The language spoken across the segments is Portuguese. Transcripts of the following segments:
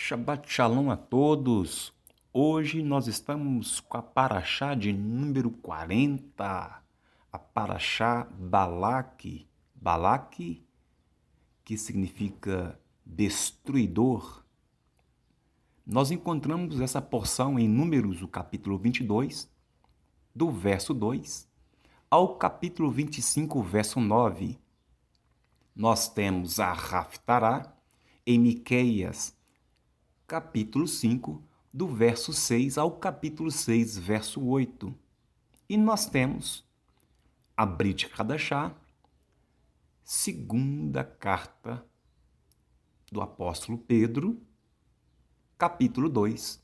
Shabbat Shalom a todos. Hoje nós estamos com a Paraxá de número 40, a Paraxá Balaque. Balaque, que significa destruidor. Nós encontramos essa porção em Números, o capítulo 22, do verso 2 ao capítulo 25, verso 9. Nós temos a Haftará em Miqueias, capítulo 5, do verso 6 ao capítulo 6, verso 8. E nós temos a Brit Hadashá, segunda carta do apóstolo Pedro, capítulo 2,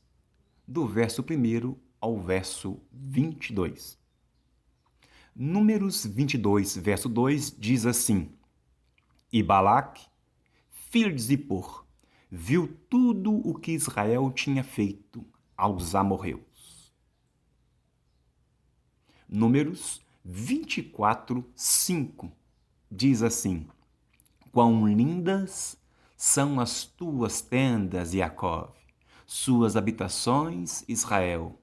do verso 1 ao verso 22. Números 22, verso 2 diz assim: E Balaque, filho de Zippor, viu tudo o que Israel tinha feito aos amorreus. Números 24, 5 diz assim: Quão lindas são as tuas tendas, Jacó, suas habitações, Israel.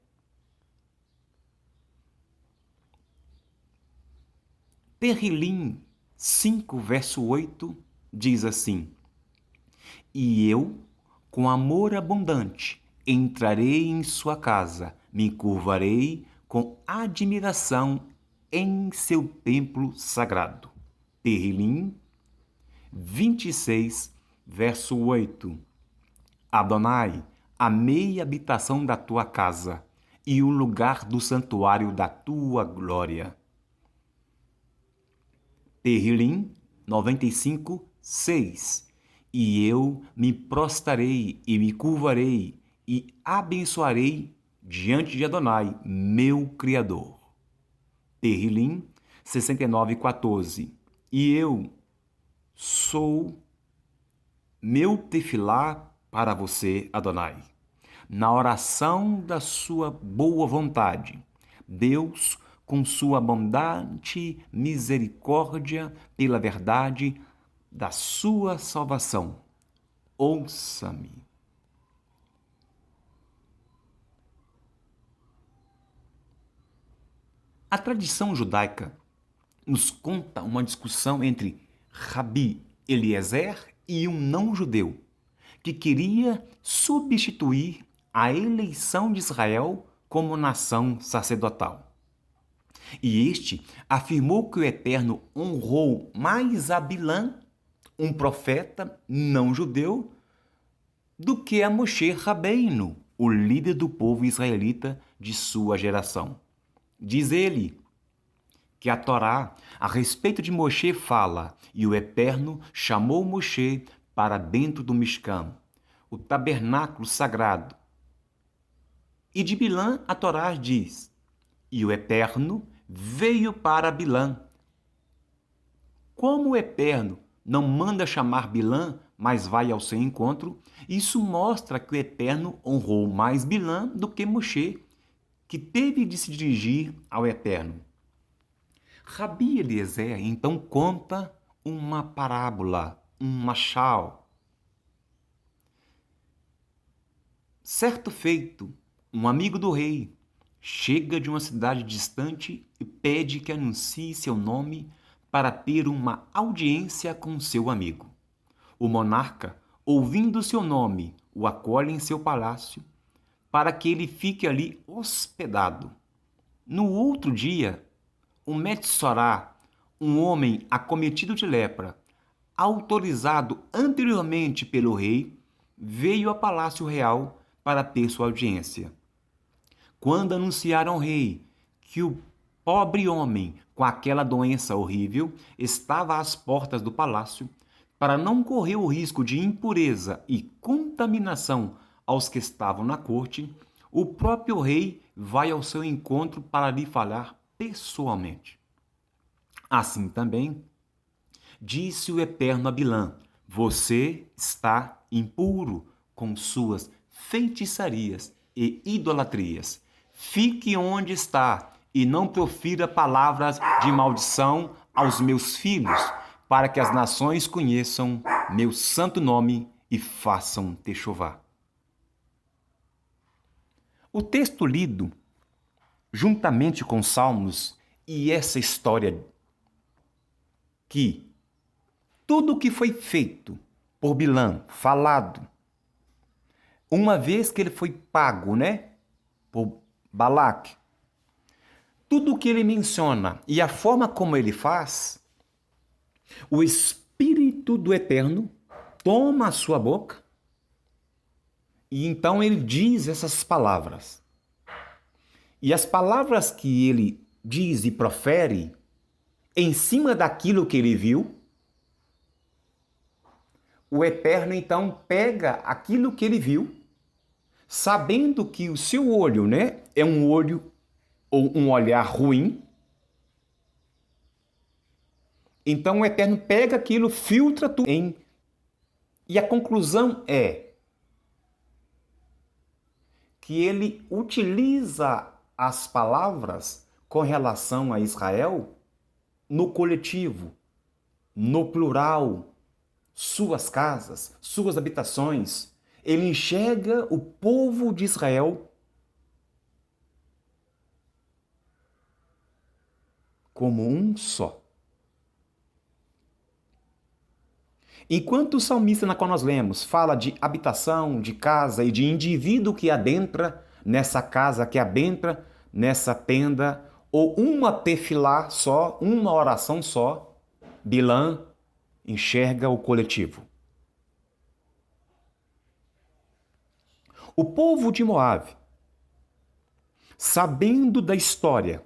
Terrilim 5, verso 8 diz assim: E eu, com amor abundante, entrarei em sua casa, me curvarei com admiração em seu templo sagrado. Terrilim 26, verso 8. Adonai, amei a habitação da tua casa e o lugar do santuário da tua glória. Terrilim 95, 6. E eu me prostrarei e me curvarei e abençoarei diante de Adonai, meu Criador. Terrilim 69, 14. E eu sou meu tefilá para você, Adonai. Na oração da sua boa vontade, Deus, com sua abundante misericórdia, pela verdade da sua salvação, ouça-me. A tradição judaica nos conta uma discussão entre Rabi Eliezer e um não-judeu, que queria substituir a eleição de Israel como nação sacerdotal. E este afirmou que o Eterno honrou mais a Bilã, um profeta não-judeu, do que a Moshe Rabbeinu, o líder do povo israelita de sua geração. Diz ele que a Torá, a respeito de Moshe, fala: E o Eterno chamou Moshe para dentro do Mishkan, o tabernáculo sagrado. E de Bilã a Torá diz: E o Eterno veio para Bilã. Como o Eterno não manda chamar Bilã, mas vai ao seu encontro, isso mostra que o Eterno honrou mais Bilã do que Moshe, que teve de se dirigir ao Eterno. Rabi Eliezer então conta uma parábola, um machal. Certo feito, um amigo do rei chega de uma cidade distante e pede que anuncie seu nome para ter uma audiência com seu amigo. O monarca, ouvindo seu nome, o acolhe em seu palácio para que ele fique ali hospedado. No outro dia, um Metsorá, um homem acometido de lepra, autorizado anteriormente pelo rei, veio ao palácio real para ter sua audiência. Quando anunciaram ao rei que o pobre homem com aquela doença horrível estava às portas do palácio, para não correr o risco de impureza e contaminação aos que estavam na corte, o próprio rei vai ao seu encontro para lhe falar pessoalmente. Assim também, disse o Eterno a Bilã: Você está impuro com suas feitiçarias e idolatrias. Fique onde está e não profira palavras de maldição aos meus filhos, para que as nações conheçam meu santo nome e façam techuvá. O texto lido, juntamente com Salmos e essa história que tudo o que foi feito por Bilã, falado, uma vez que ele foi pago, por Balaque, tudo o que ele menciona e a forma como ele faz, o Espírito do Eterno toma a sua boca e então ele diz essas palavras. E as palavras que ele diz e profere, em cima daquilo que ele viu, o Eterno então pega aquilo que ele viu, sabendo que o seu olho, é um olho ou um olhar ruim. Então o Eterno pega aquilo, filtra tudo e a conclusão é que ele utiliza as palavras com relação a Israel no coletivo, no plural, suas casas, suas habitações. Ele enxerga o povo de Israel como um só. Enquanto o salmista na qual nós lemos fala de habitação, de casa e de indivíduo que adentra nessa casa, que adentra nessa tenda, ou uma tefilá só, uma oração só, Bilã enxerga o coletivo. O povo de Moabe, sabendo da história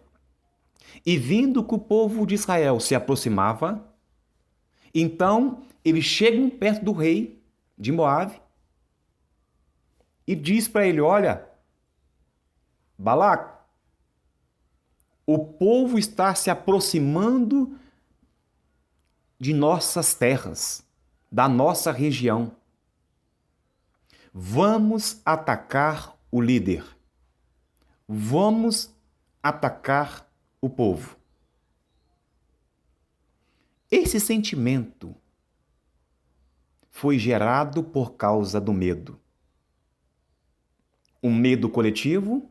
e vendo que o povo de Israel se aproximava, então eles chegam perto do rei de Moabe e diz para ele: olha, Balaque, o povo está se aproximando de nossas terras, da nossa região. Vamos atacar o líder. Vamos atacar o povo. Esse sentimento foi gerado por causa do medo. Um medo coletivo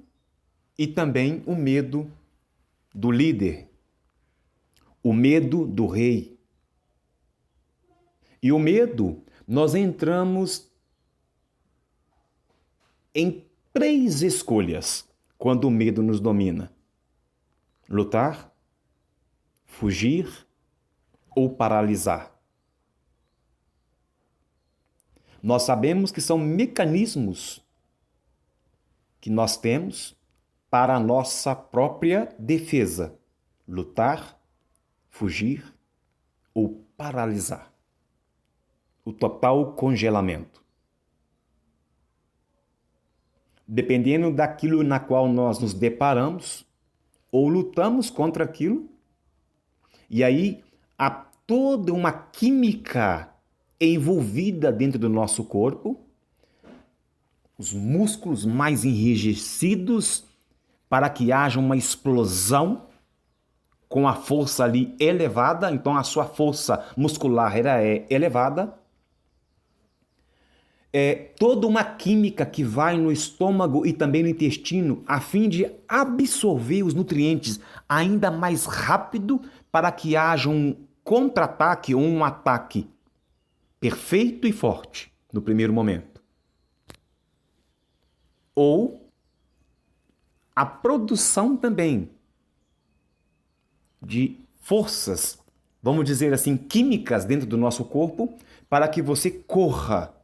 e também o medo do líder, o medo do rei. E o medo, nós entramos em 3 escolhas quando o medo nos domina: lutar, fugir ou paralisar. Nós sabemos que são mecanismos que nós temos para a nossa própria defesa: lutar, fugir ou paralisar. O total congelamento. Dependendo daquilo na qual nós nos deparamos, ou lutamos contra aquilo, e aí há toda uma química envolvida dentro do nosso corpo, os músculos mais enrijecidos para que haja uma explosão com a força ali elevada, então a sua força muscular é elevada. É toda uma química que vai no estômago e também no intestino a fim de absorver os nutrientes ainda mais rápido para que haja um contra-ataque ou um ataque perfeito e forte no primeiro momento. Ou a produção também de forças, vamos dizer assim, químicas dentro do nosso corpo para que você corra,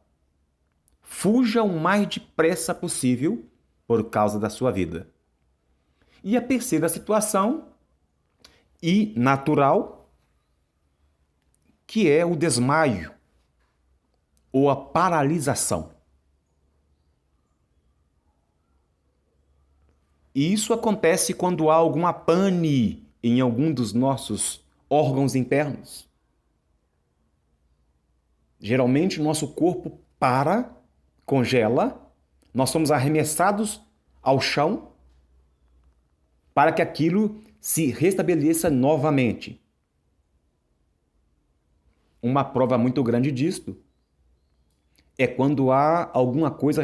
fuja o mais depressa possível por causa da sua vida. E a terceira situação, e natural, que é o desmaio ou a paralisação. E isso acontece quando há alguma pane em algum dos nossos órgãos internos. Geralmente o nosso corpo para, congela, nós somos arremessados ao chão para que aquilo se restabeleça novamente. Uma prova muito grande disto é quando há alguma coisa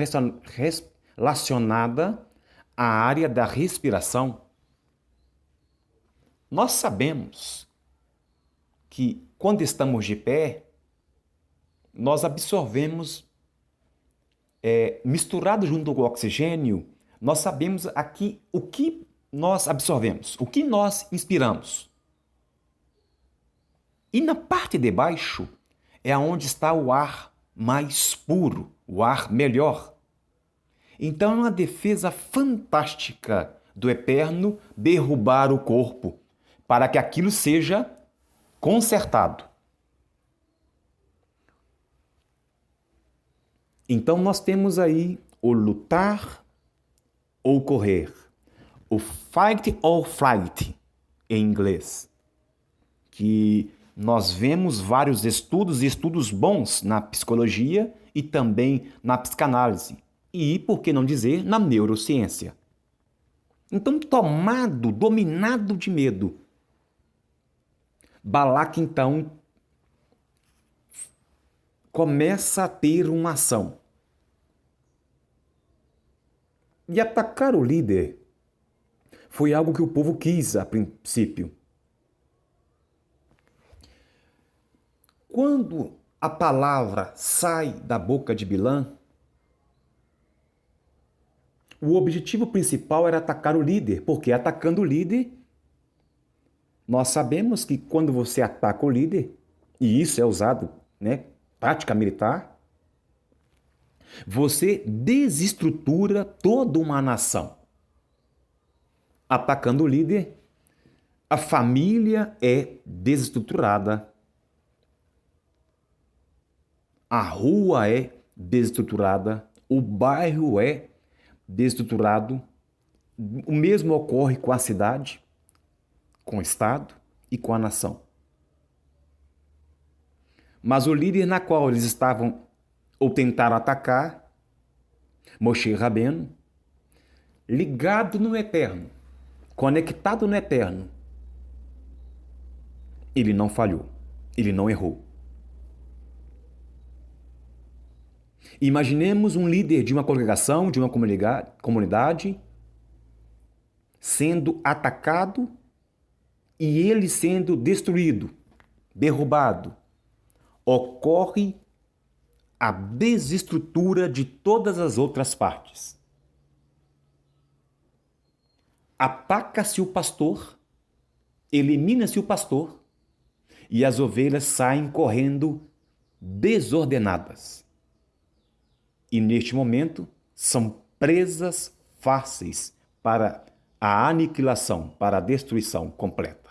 relacionada a área da respiração, nós sabemos que quando estamos de pé, nós absorvemos, misturado junto com o oxigênio, nós sabemos aqui o que nós absorvemos, o que nós inspiramos. E na parte de baixo é onde está o ar mais puro, o ar melhor. Então é uma defesa fantástica do Eterno derrubar o corpo, para que aquilo seja consertado. Então nós temos aí o lutar ou correr, o fight or flight em inglês, que nós vemos vários estudos e estudos bons na psicologia e também na psicanálise e, por que não dizer, na neurociência. Então, dominado de medo, Balaque então começa a ter uma ação. E atacar o líder foi algo que o povo quis a princípio. Quando a palavra sai da boca de Bilã, o objetivo principal era atacar o líder, porque atacando o líder, nós sabemos que quando você ataca o líder, e isso é usado, tática militar, você desestrutura toda uma nação. Atacando o líder, a família é desestruturada. A rua é desestruturada, o bairro é desestruturado. O mesmo ocorre com a cidade, com o Estado e com a nação. Mas o líder na qual eles estavam ou tentaram atacar, Moshe Rabbeinu, ligado no Eterno, conectado no Eterno, ele não falhou, ele não errou. Imaginemos um líder de uma congregação, de uma comunidade, sendo atacado e ele sendo destruído, derrubado. Ocorre a desestrutura de todas as outras partes. Ataca-se o pastor, elimina-se o pastor e as ovelhas saem correndo desordenadas. E neste momento são presas fáceis para a aniquilação, para a destruição completa.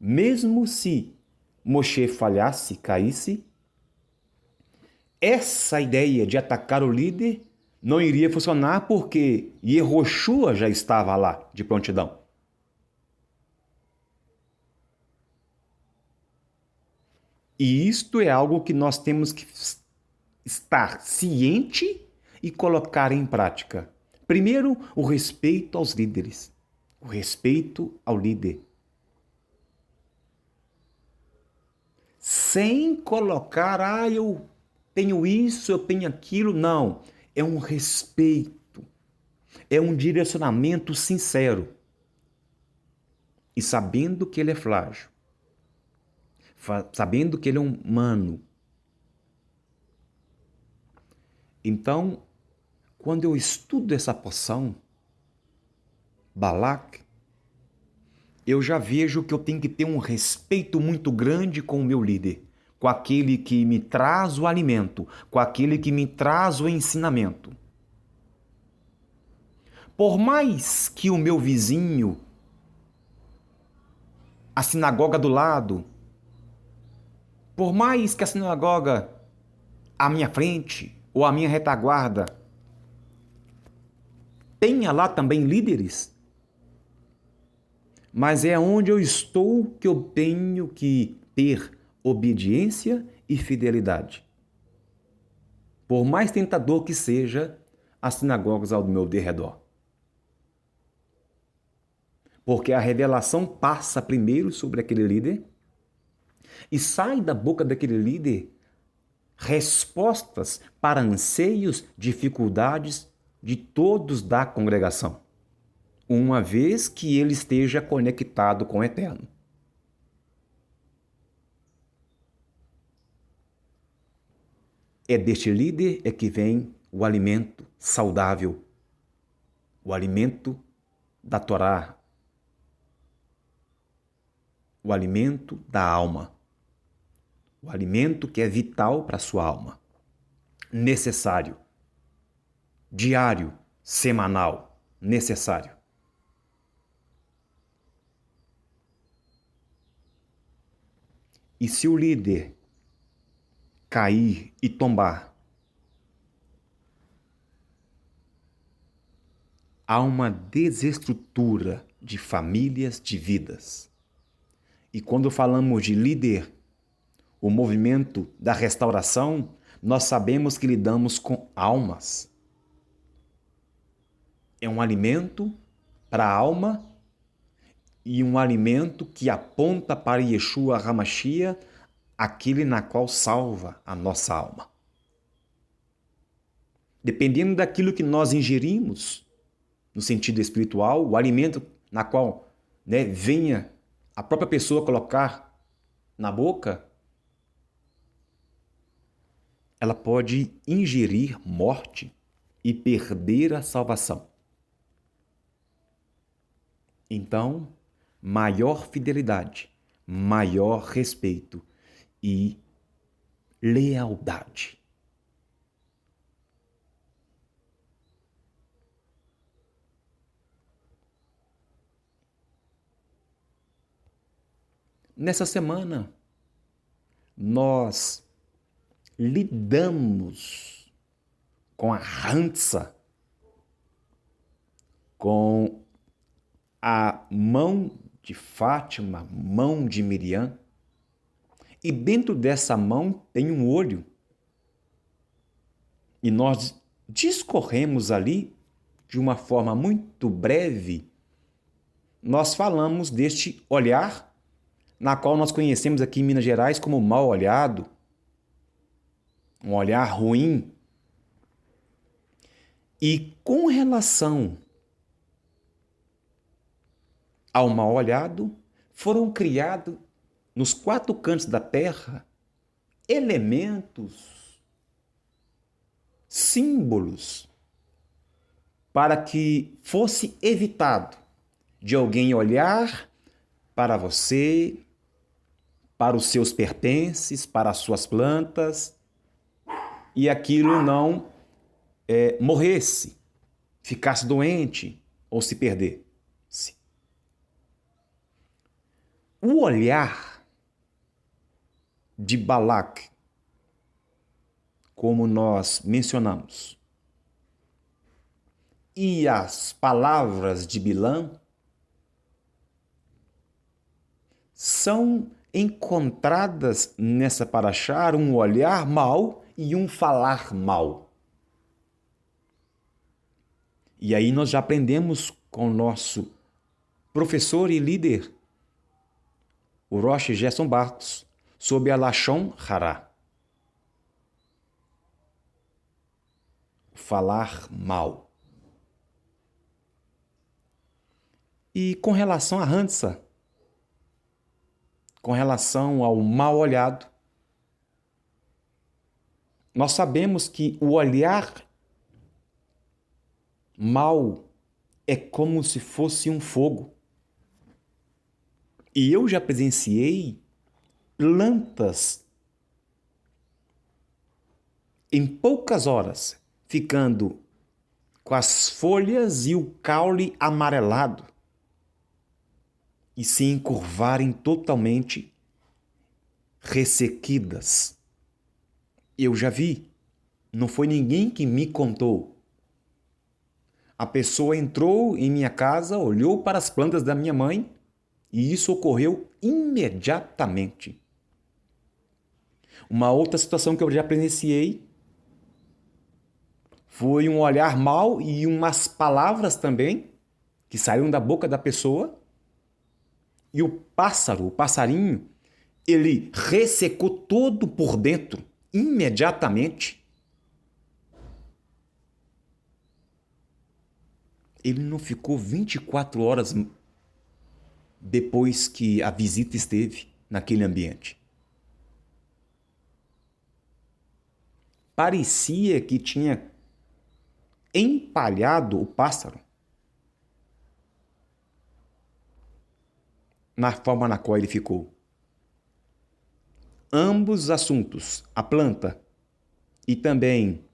Mesmo se Moshe falhasse, caísse, essa ideia de atacar o líder não iria funcionar porque Yehoshua já estava lá de prontidão. E isto é algo que nós temos que estar ciente e colocar em prática. Primeiro, o respeito aos líderes, o respeito ao líder. Sem colocar, eu tenho isso, eu tenho aquilo, não. É um respeito, é um direcionamento sincero. E sabendo que ele é frágil, sabendo que ele é humano. Então, quando eu estudo essa porção, Balaque, eu já vejo que eu tenho que ter um respeito muito grande com o meu líder, com aquele que me traz o alimento, com aquele que me traz o ensinamento. Por mais que o meu vizinho, a sinagoga do lado, por mais que a sinagoga à minha frente ou à minha retaguarda tenha lá também líderes, mas é onde eu estou que eu tenho que ter obediência e fidelidade. Por mais tentador que seja as sinagogas ao meu derredor. Porque a revelação passa primeiro sobre aquele líder e sai da boca daquele líder respostas para anseios, dificuldades de todos da congregação, uma vez que ele esteja conectado com o Eterno. É deste líder é que vem o alimento saudável, o alimento da Torá, o alimento da alma, o alimento que é vital para a sua alma, necessário, diário, semanal, necessário. E se o líder cair e tombar, há uma desestrutura de famílias, de vidas. E quando falamos de líder, o movimento da restauração, nós sabemos que lidamos com almas. É um alimento para a alma e um alimento que aponta para Yeshua HaMashiach, aquele na qual salva a nossa alma. Dependendo daquilo que nós ingerimos, no sentido espiritual, o alimento na qual venha a própria pessoa colocar na boca, ela pode ingerir morte e perder a salvação. Então, maior fidelidade, maior respeito e lealdade. Nessa semana, nós lidamos com a Hansa, com a mão de Fátima, mão de Miriam, e dentro dessa mão tem um olho. E nós discorremos ali, de uma forma muito breve, nós falamos deste olhar, na qual nós conhecemos aqui em Minas Gerais como mal olhado, um olhar ruim. E com relação ao mal olhado, foram criados nos 4 cantos da terra elementos, símbolos, para que fosse evitado de alguém olhar para você, para os seus pertences, para as suas plantas, e aquilo não morresse, ficasse doente ou se perdesse. O olhar de Balac, como nós mencionamos, e as palavras de Bilã são encontradas nessa paraxá um olhar mau e um falar mal. E aí nós já aprendemos com o nosso professor e líder, o Rosh Gerson Barcos, sobre a Lashon Hará. Falar mal. E com relação à Hansa, com relação ao mal olhado, nós sabemos que o olhar mal é como se fosse um fogo. E eu já presenciei plantas em poucas horas ficando com as folhas e o caule amarelado e se encurvarem totalmente ressequidas. Eu já vi, não foi ninguém que me contou. A pessoa entrou em minha casa, olhou para as plantas da minha mãe e isso ocorreu imediatamente. Uma outra situação que eu já presenciei foi um olhar mau e umas palavras também que saíram da boca da pessoa. E o passarinho, ele ressecou todo por dentro, imediatamente. ele não ficou 24 horas depois que a visita esteve naquele ambiente. Parecia que tinha empalhado o pássaro na forma na qual ele ficou. Ambos assuntos, a planta e também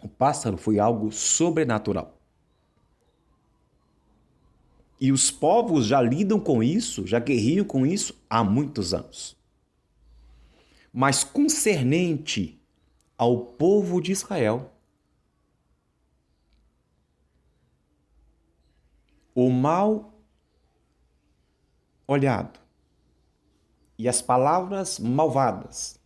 o pássaro, foi algo sobrenatural. E os povos já lidam com isso, já guerreiam com isso há muitos anos. Mas concernente ao povo de Israel, o mal olhado e as palavras malvadas,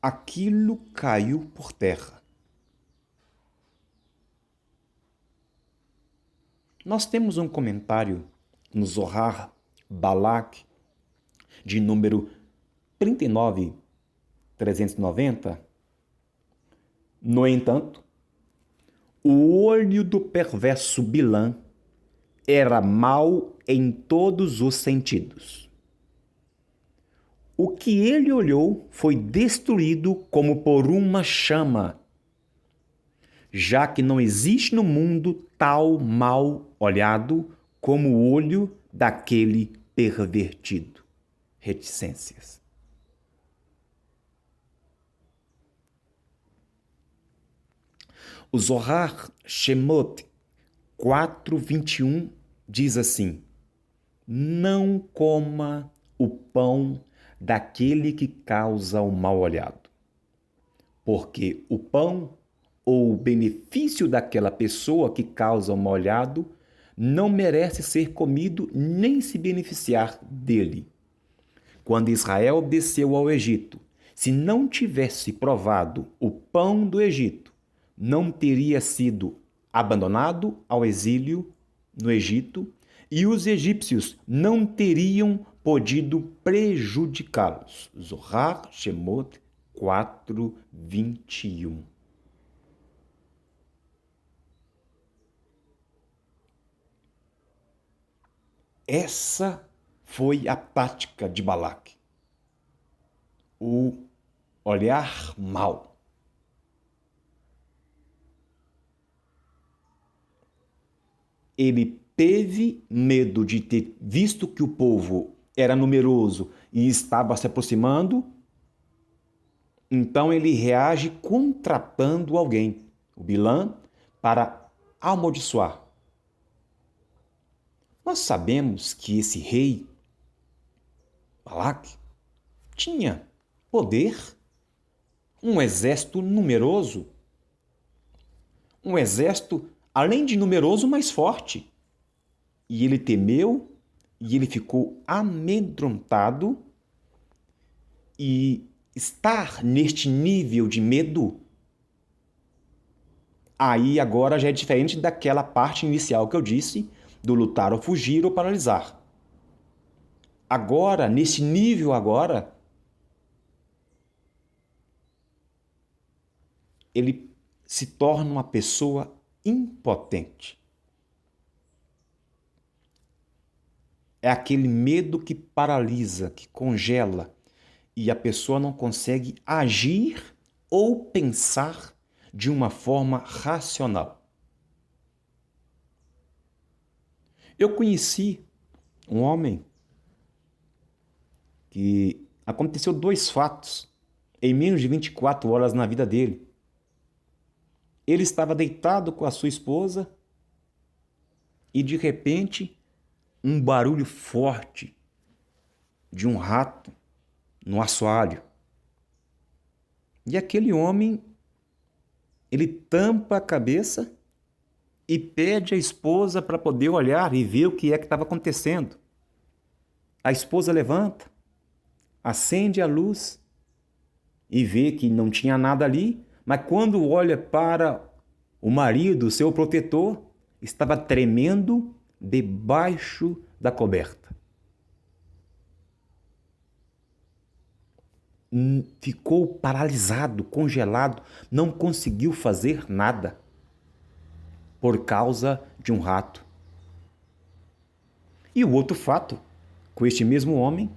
aquilo caiu por terra. Nós temos um comentário no Zohar Balak, de número 39.390. No entanto, o olho do perverso Bilã era mau em todos os sentidos. O que ele olhou foi destruído como por uma chama, já que não existe no mundo tal mal olhado como o olho daquele pervertido. Reticências. O Zohar Shemot 4:21 diz assim: não coma o pão daquele que causa o mal olhado, porque o pão ou o benefício daquela pessoa que causa o mal olhado não merece ser comido nem se beneficiar dele. Quando Israel desceu ao Egito, se não tivesse provado o pão do Egito, não teria sido abandonado ao exílio no Egito e os egípcios não teriam podido prejudicá-los. Zohar Shemot 4:21. Essa foi a tática de Balaque. O olhar mal. Ele teve medo de ter visto que o povo era numeroso e estava se aproximando, então ele reage contratando alguém, o Bilã, para amaldiçoar. Nós sabemos que esse rei, Balaque, tinha poder, um exército numeroso, um exército, além de numeroso, mais forte. E ele temeu, e ele ficou amedrontado, e estar neste nível de medo, aí agora já é diferente daquela parte inicial que eu disse, do lutar ou fugir ou paralisar. Agora, nesse nível agora, ele se torna uma pessoa impotente. É aquele medo que paralisa, que congela, e a pessoa não consegue agir ou pensar de uma forma racional. Eu conheci um homem que aconteceu 2 fatos em menos de 24 horas na vida dele. Ele estava deitado com a sua esposa e, de repente, um barulho forte de um rato no assoalho. E aquele homem, ele tampa a cabeça e pede à esposa para poder olhar e ver o que é que estava acontecendo. A esposa levanta, acende a luz e vê que não tinha nada ali, mas quando olha para o marido, seu protetor, estava tremendo debaixo da coberta. ficou paralisado, congelado, não conseguiu fazer nada por causa de um rato. E o outro fato, com este mesmo homem,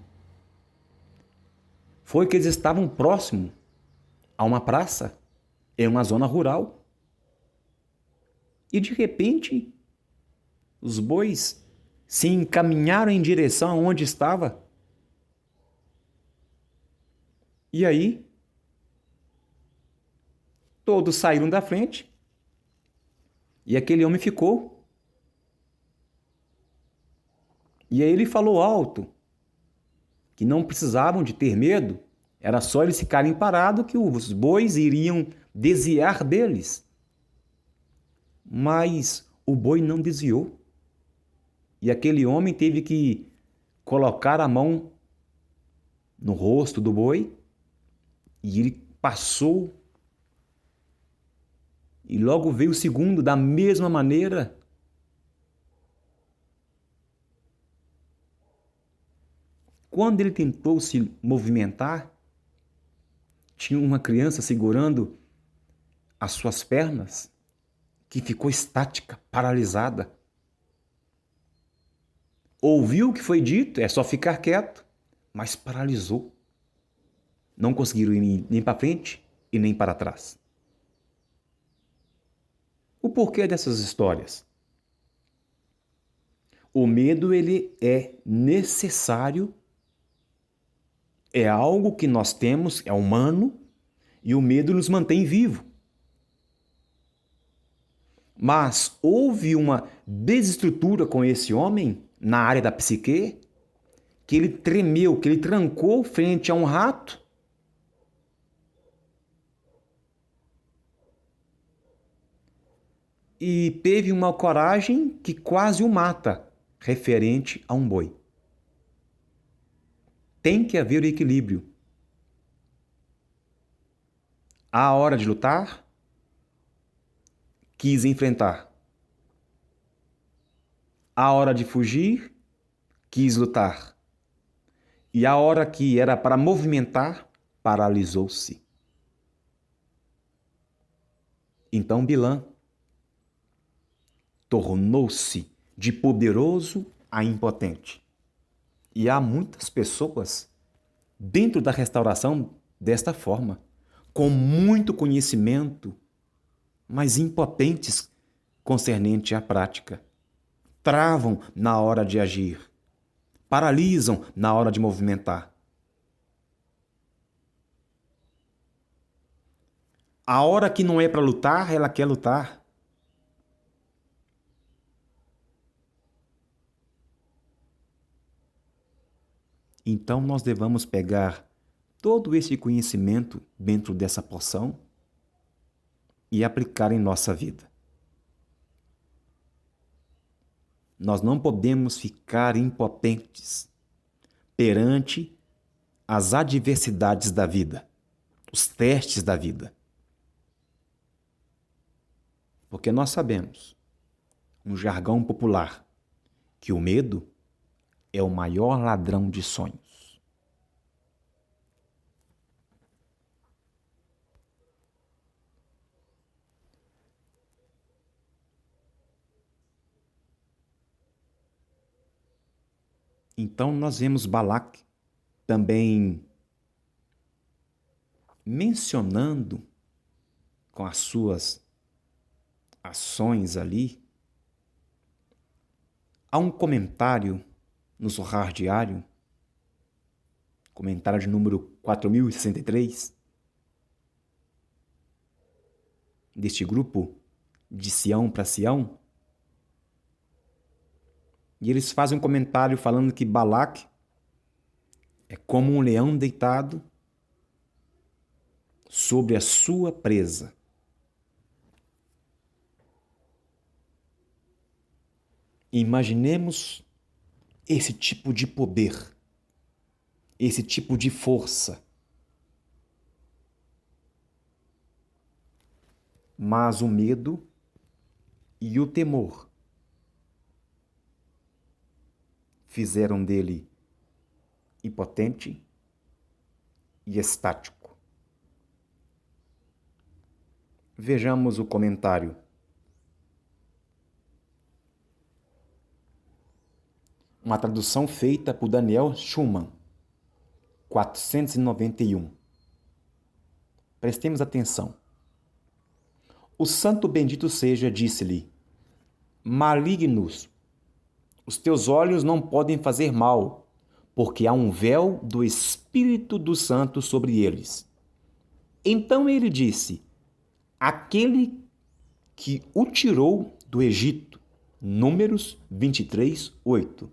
foi que eles estavam próximos a uma praça, em uma zona rural. E de repente, os bois se encaminharam em direção aonde estava. E aí, todos saíram da frente e aquele homem ficou. E aí ele falou alto que não precisavam de ter medo, era só eles ficarem parados que os bois iriam desviar deles. Mas o boi não desviou. E aquele homem teve que colocar a mão no rosto do boi e ele passou. E logo veio o segundo da mesma maneira. Quando ele tentou se movimentar, tinha uma criança segurando as suas pernas que ficou estática, paralisada. Ouviu o que foi dito, é só ficar quieto, mas paralisou. Não conseguiram ir nem para frente e nem para trás. O porquê dessas histórias? O medo, ele é necessário, é algo que nós temos, é humano, e o medo nos mantém vivo. Mas houve uma desestrutura com esse homem na área da psique, que ele tremeu, que ele trancou frente a um rato. E teve uma coragem que quase o mata, referente a um boi. Tem que haver equilíbrio. Há a hora de lutar, quis enfrentar. A hora de fugir, quis lutar. E a hora que era para movimentar, paralisou-se. Então Bilã tornou-se de poderoso a impotente. E há muitas pessoas dentro da restauração desta forma, com muito conhecimento, mas impotentes concernente à prática. Travam na hora de agir, paralisam na hora de movimentar. A hora que não é para lutar, ela quer lutar. Então nós devemos pegar todo esse conhecimento dentro dessa porção e aplicar em nossa vida. Nós não podemos ficar impotentes perante as adversidades da vida, os testes da vida. Porque nós sabemos, um jargão popular, que o medo é o maior ladrão de sonhos. Então nós vemos Balaque também mencionando com as suas ações ali. Há um comentário no Zohar Diário, comentário de número 4063, deste grupo de Sião para Sião, e eles fazem um comentário falando que Balaque é como um leão deitado sobre a sua presa. Imaginemos esse tipo de poder, esse tipo de força. Mas o medo e o temor fizeram dele impotente e estático. Vejamos o comentário. Uma tradução feita por Daniel Schumann, 491. Prestemos atenção. O santo bendito seja, disse-lhe: malignos, os teus olhos não podem fazer mal, porque há um véu do Espírito do Santo sobre eles. Então ele disse: aquele que o tirou do Egito. Números 23, 8.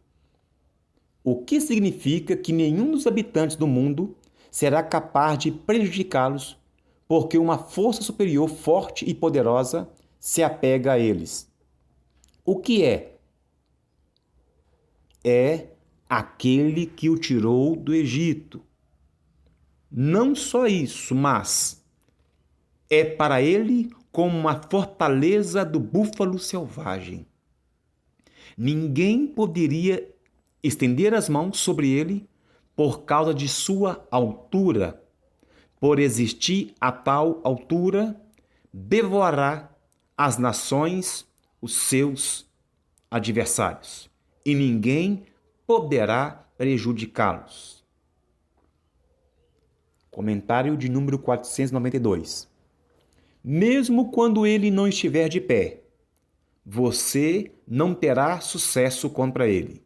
O que significa que nenhum dos habitantes do mundo será capaz de prejudicá-los, porque uma força superior forte e poderosa se apega a eles. O que é? É aquele que o tirou do Egito. Não só isso, mas é para ele como uma fortaleza do búfalo selvagem. Ninguém poderia estender as mãos sobre ele por causa de sua altura. Por existir a tal altura, devorará as nações, os seus adversários, e ninguém poderá prejudicá-los. Comentário de número 492. Mesmo quando ele não estiver de pé, você não terá sucesso contra ele.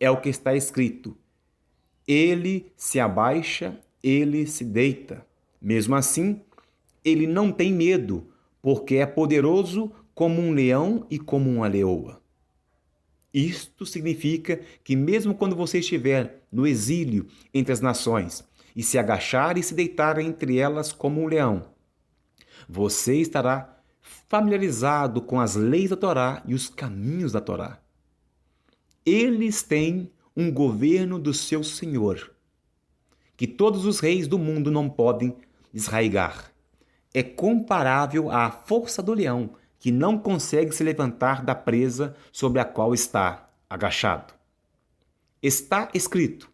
É o que está escrito. Ele se abaixa, ele se deita. Mesmo assim, ele não tem medo, porque é poderoso como um leão e como uma leoa. Isto significa que mesmo quando você estiver no exílio entre as nações e se agachar e se deitar entre elas como um leão, você estará familiarizado com as leis da Torá e os caminhos da Torá. Eles têm um governo do seu Senhor, que todos os reis do mundo não podem desarraigar. É comparável à força do leão, que não consegue se levantar da presa sobre a qual está agachado. Está escrito: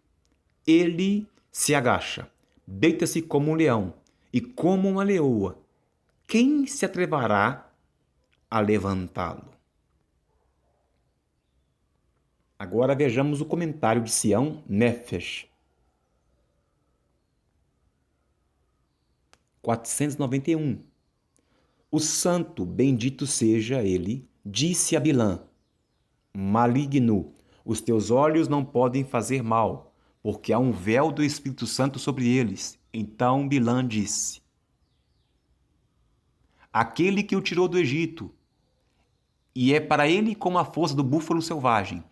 ele se agacha, deita-se como um leão e como uma leoa. Quem se atreverá a levantá-lo? Agora vejamos o comentário de Sião Nefesh, 491. O santo, bendito seja ele, disse a Bilã: maligno, os teus olhos não podem fazer mal, porque há um véu do Espírito Santo sobre eles. Então Bilã disse: aquele que o tirou do Egito, e é para ele como a força do búfalo selvagem.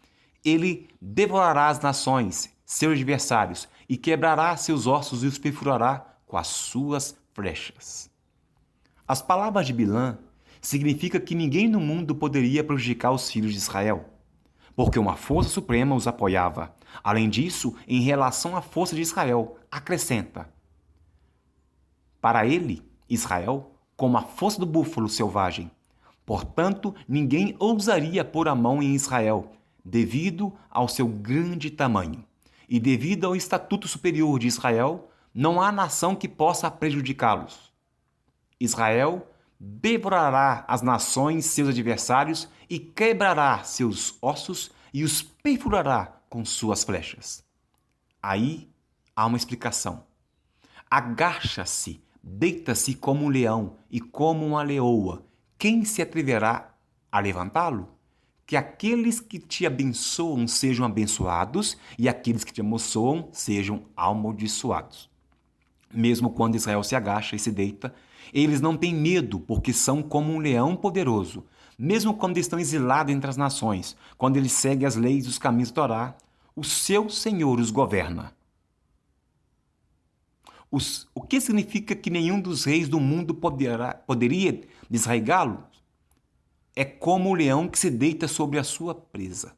Ele devorará as nações, seus adversários, e quebrará seus ossos e os perfurará com as suas flechas. As palavras de Bilã significam que ninguém no mundo poderia prejudicar os filhos de Israel, porque uma força suprema os apoiava. Além disso, em relação à força de Israel, acrescenta: para ele, Israel, como a força do búfalo selvagem. Portanto, ninguém ousaria pôr a mão em Israel, devido ao seu grande tamanho. E devido ao estatuto superior de Israel, não há nação que possa prejudicá-los. Israel devorará as nações, seus adversários, e quebrará seus ossos e os perfurará com suas flechas. Aí há uma explicação. Agacha-se, deita-se como um leão e como uma leoa. Quem se atreverá a levantá-lo? Que aqueles que te abençoam sejam abençoados e aqueles que te amaldiçoam sejam amaldiçoados. Mesmo quando Israel se agacha e se deita, eles não têm medo, porque são como um leão poderoso. Mesmo quando estão exilados entre as nações, quando eles seguem as leis e os caminhos da Torá, o seu Senhor os governa. O que significa que nenhum dos reis do mundo poderia desarraigá-lo? É como o leão que se deita sobre a sua presa,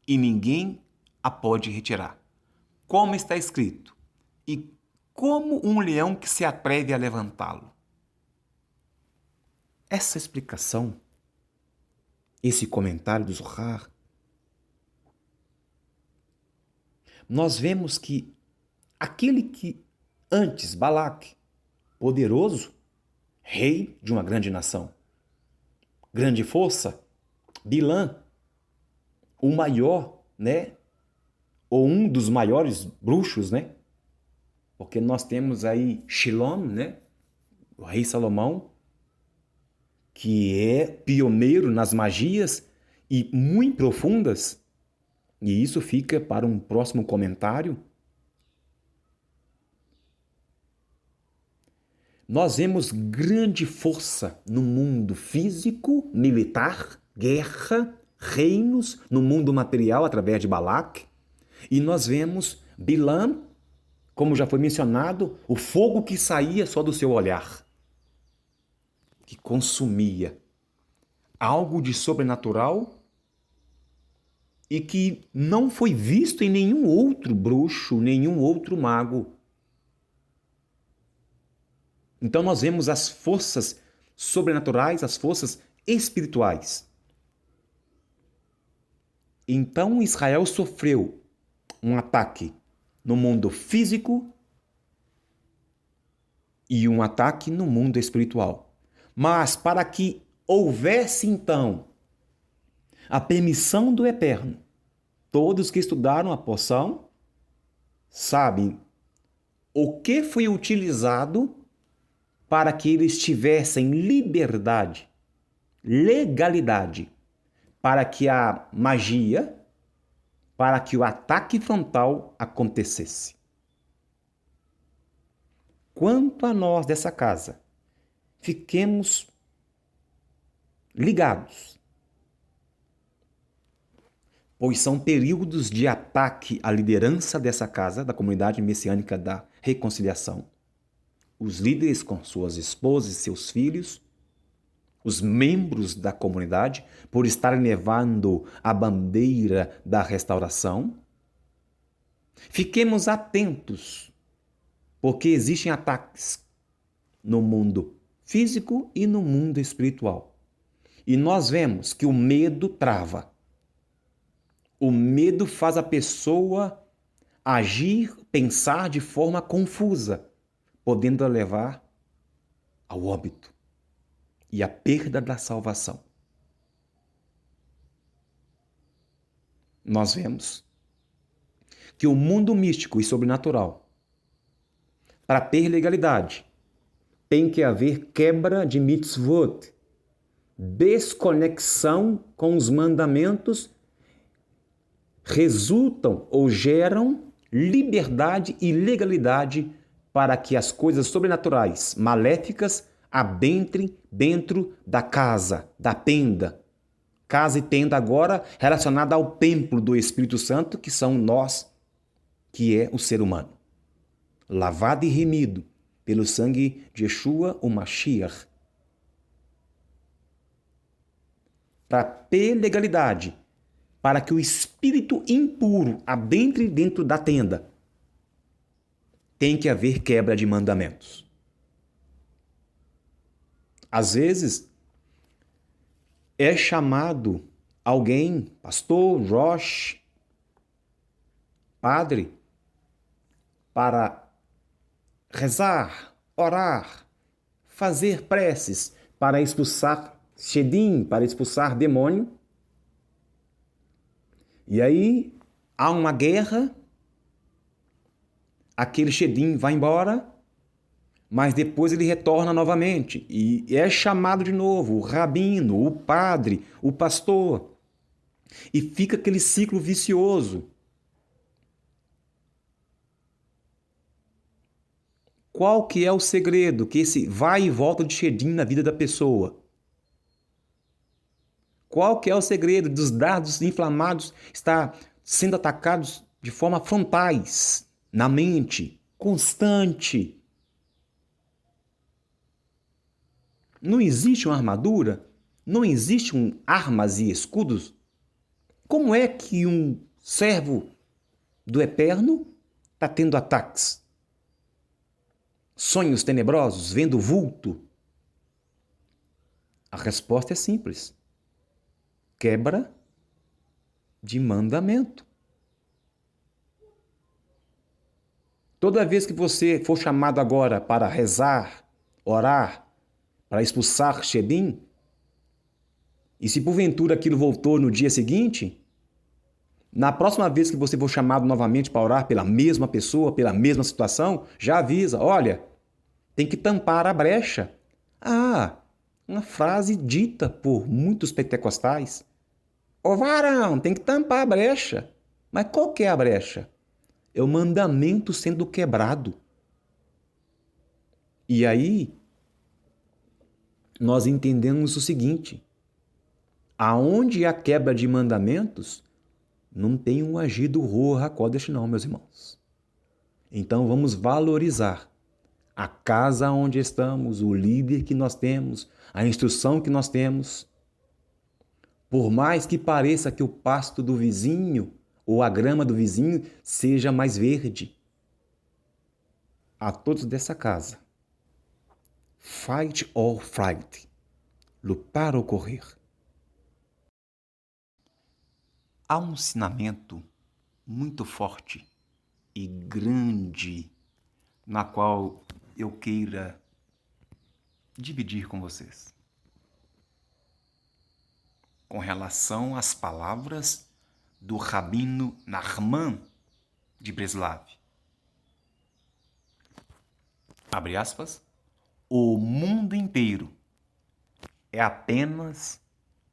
e ninguém a pode retirar. Como está escrito, e como um leão que se atreve a levantá-lo. Essa explicação, esse comentário do Zohar, nós vemos que aquele que Antes, Balaque, poderoso, rei de uma grande nação. Grande força, Bilã, o maior, né? Ou um dos maiores bruxos, né? Porque nós temos aí Shilom, né? O rei Salomão, que é pioneiro nas magias e muito profundas. E isso fica para um próximo comentário. Nós vemos grande força no mundo físico, militar, guerra, reinos, no mundo material através de Balaque. E nós vemos Bilam, como já foi mencionado, o fogo que saía só do seu olhar, que consumia algo de sobrenatural e que não foi visto em nenhum outro bruxo, nenhum outro mago. Então nós vemos as forças sobrenaturais, as forças espirituais. Então Israel sofreu um ataque no mundo físico e um ataque no mundo espiritual. Mas para que houvesse então a permissão do Eterno, todos que estudaram a porção sabem o que foi utilizado para que eles tivessem liberdade, legalidade, para que a magia, para que o ataque frontal acontecesse. Quanto a nós dessa casa, fiquemos ligados, pois são períodos de ataque à liderança dessa casa, da comunidade messiânica da reconciliação. Os líderes com suas esposas e seus filhos, os membros da comunidade, por estarem levando a bandeira da restauração. Fiquemos atentos, porque existem ataques no mundo físico e no mundo espiritual. E nós vemos que o medo trava. O medo faz a pessoa agir, pensar de forma confusa, podendo a levar ao óbito e à perda da salvação. Nós vemos que o mundo místico e sobrenatural, para ter legalidade, tem que haver quebra de mitzvot, desconexão com os mandamentos, resultam ou geram liberdade e legalidade para que as coisas sobrenaturais, maléficas, adentrem dentro da casa, da tenda. Casa e tenda agora relacionada ao templo do Espírito Santo, que são nós, que é o ser humano. Lavado e remido pelo sangue de Yeshua, o Mashiach. Para ter legalidade, para que o espírito impuro adentre dentro da tenda, tem que haver quebra de mandamentos. Às vezes, é chamado alguém, pastor, Rosh, padre, para rezar, orar, fazer preces para expulsar Shedim, para expulsar demônio. E aí há uma guerra, aquele Shedim vai embora, mas depois ele retorna novamente e é chamado de novo o rabino, o padre, o pastor. E fica aquele ciclo vicioso. Qual que é o segredo que esse vai e volta de Shedim na vida da pessoa? Qual que é o segredo dos dardos inflamados estar sendo atacados de forma frontais, na mente, constante? Não existe uma armadura? Não existem armas e escudos? Como é que um servo do Eterno está tendo ataques? Sonhos tenebrosos, vendo vulto? A resposta é simples. Quebra de mandamento. Toda vez que você for chamado agora para rezar, orar, para expulsar Shedim, e se porventura aquilo voltou no dia seguinte, na próxima vez que você for chamado novamente para orar pela mesma pessoa, pela mesma situação, já avisa, olha, tem que tampar a brecha. Ah, uma frase dita por muitos pentecostais. Ô varão, tem que tampar a brecha. Mas qual que é a brecha? É o mandamento sendo quebrado. E aí, nós entendemos o seguinte, aonde há quebra de mandamentos, não tem um agir do Ruach HaKodesh não, meus irmãos. Então vamos valorizar a casa onde estamos, o líder que nós temos, a instrução que nós temos. Por mais que pareça que o pasto do vizinho ou a grama do vizinho seja mais verde. A todos dessa casa, fight or flight, lutar ou correr. Há um ensinamento muito forte e grande na qual eu queira dividir com vocês. Com relação às palavras do Rabino Nachman de Breslav. Abre aspas. O mundo inteiro é apenas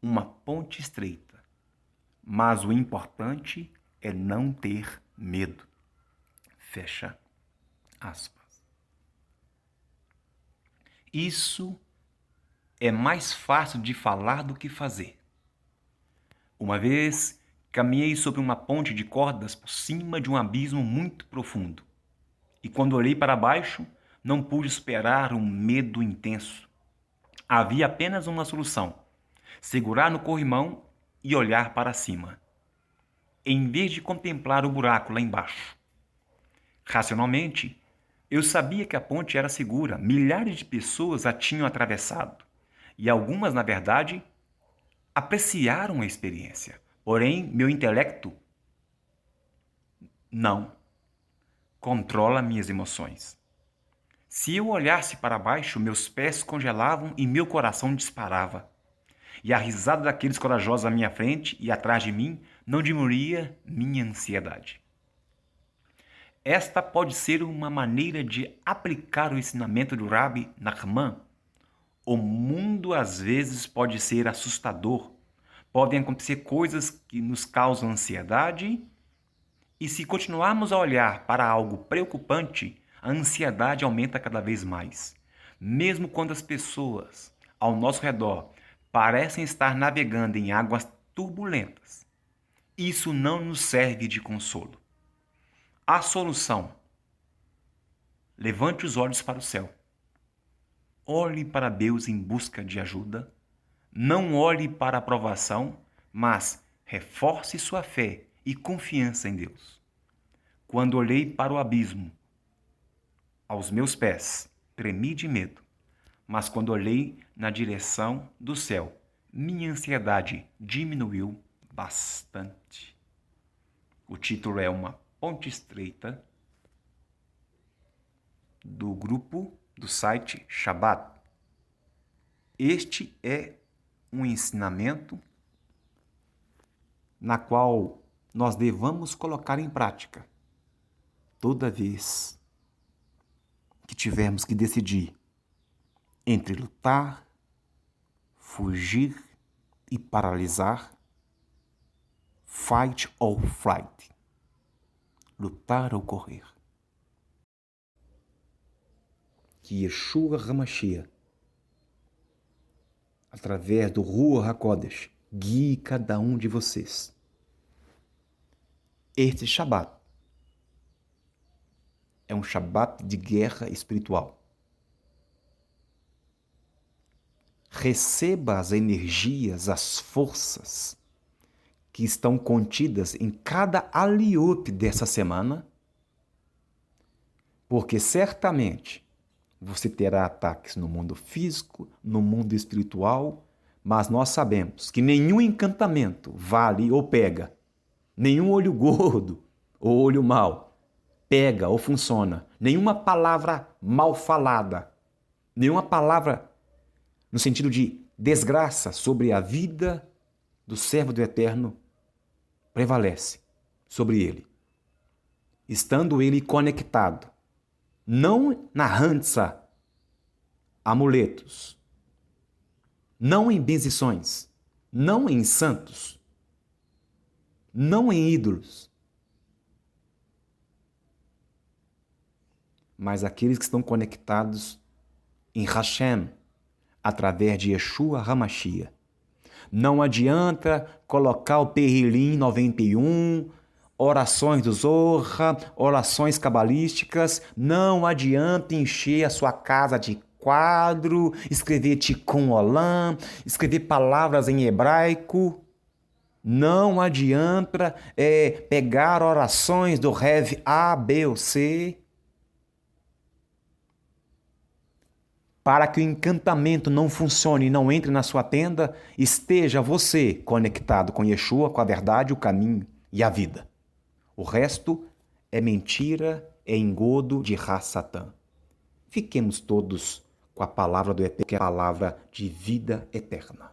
uma ponte estreita, mas o importante é não ter medo. Fecha aspas. Isso é mais fácil de falar do que fazer. Uma vez caminhei sobre uma ponte de cordas por cima de um abismo muito profundo. E quando olhei para baixo, não pude superar um medo intenso. Havia apenas uma solução: segurar no corrimão e olhar para cima, em vez de contemplar o buraco lá embaixo. Racionalmente, eu sabia que a ponte era segura, milhares de pessoas a tinham atravessado, e algumas, na verdade, apreciaram a experiência. Porém, meu intelecto não controla minhas emoções. Se eu olhasse para baixo, meus pés congelavam e meu coração disparava. E a risada daqueles corajosos à minha frente e atrás de mim não diminuía minha ansiedade. Esta pode ser uma maneira de aplicar o ensinamento do Rabbi Nachman. O mundo às vezes pode ser assustador. Podem acontecer coisas que nos causam ansiedade. E se continuarmos a olhar para algo preocupante, a ansiedade aumenta cada vez mais. Mesmo quando as pessoas ao nosso redor parecem estar navegando em águas turbulentas, isso não nos serve de consolo. A solução: levante os olhos para o céu. Olhe para Deus em busca de ajuda. Não olhe para a aprovação, mas reforce sua fé e confiança em Deus. Quando olhei para o abismo, aos meus pés, tremi de medo. Mas quando olhei na direção do céu, minha ansiedade diminuiu bastante. O título é Uma Ponte Estreita, do grupo do site Shabbat. Este é um ensinamento na qual nós devamos colocar em prática toda vez que tivermos que decidir entre lutar, fugir e paralisar, fight or flight, lutar ou correr. Que Yeshua HaMashiach, através do Ruach HaKodesh, guie cada um de vocês. Este Shabat é um Shabat de guerra espiritual. Receba as energias, as forças que estão contidas em cada aliote dessa semana, porque certamente você terá ataques no mundo físico, no mundo espiritual, mas nós sabemos que nenhum encantamento vale ou pega, nenhum olho gordo ou olho mau pega ou funciona. Nenhuma palavra mal falada, nenhuma palavra no sentido de desgraça sobre a vida do servo do Eterno prevalece sobre ele, estando ele conectado, não na rança, amuletos, não em bendições, não em santos, não em ídolos, mas aqueles que estão conectados em Hashem, através de Yeshua HaMashiach. Não adianta colocar o Perrilim 91, orações do Zorra, orações cabalísticas. Não adianta encher a sua casa de quadro, escrever Tikkun Olam, escrever palavras em hebraico. Não adianta pegar orações do Rev A, B ou C. Para que o encantamento não funcione e não entre na sua tenda, esteja você conectado com Yeshua, com a verdade, o caminho e a vida. O resto é mentira, é engodo de Ra-Satã. Fiquemos todos com a palavra do Eterno, que é a palavra de vida eterna.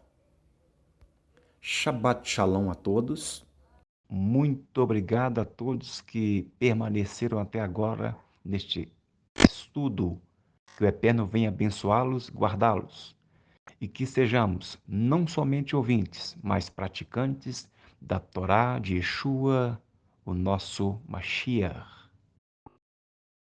Shabbat Shalom a todos. Muito obrigado a todos que permaneceram até agora neste estudo. Que o Eterno venha abençoá-los, guardá-los, e que sejamos não somente ouvintes, mas praticantes da Torá de Yeshua, o nosso Mashiach.